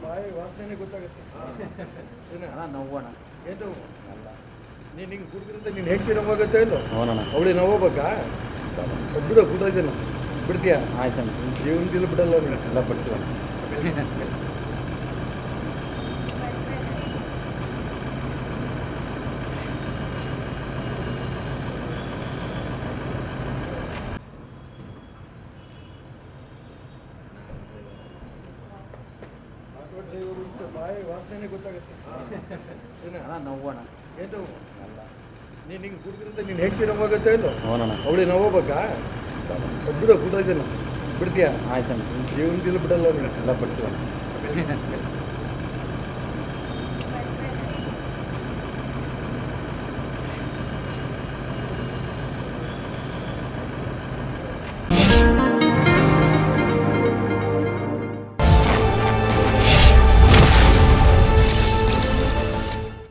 ಬಾಯಿ ವಾಸನೆ ಗೊತ್ತಾಗುತ್ತೆ. ನೋವೋಣ ಏನು ನೀನು ಹಿಂಗೆ ಕುಡಿದ್ರಿಂದ ನೀನು ಹೆಂಡ್ತಿ ನೋವಾಗುತ್ತೆ ಇಲ್ಲೋ ಹೋಗೋಣ ಅವಳಿ ನೋವಾಗಬೇಕಾ ಬಿಡು, 5 ದಿನ ಬಿಡ್ತೀಯಾ? ಆಯ್ತಣ್ಣ, ಜೀವನದಲ್ಲಿ ಬಿಡಲ್ಲ ನೀನು. ಎಲ್ಲ ಬಿಡ್ತೀವಣ್ಣ. ಬಾಯಿ ವಾಸನೆ ಗೊತ್ತಾಗುತ್ತೆ. ನೋವೋಣ ಏನು ನೀನು ಹಿಂಗೆ ಕುಡಿದ್ರಿಂದ ನೀನು ಹೆಂಡ್ತಿ ನೋವಾಗುತ್ತೆ ಇಲ್ಲೋ ಹೋಗೋಣ ಅವಳಿ ನೋವಾಗಬೇಕಾ ಬಿಡು, 5 ದಿನ ಬಿಡ್ತೀಯಾ? ಆಯ್ತಣ್ಣ, ಜೀವನದಲ್ಲಿ ಬಿಡಲ್ಲ ನೀನು. ಎಲ್ಲ ಬಿಡ್ತೀವಣ್ಣ.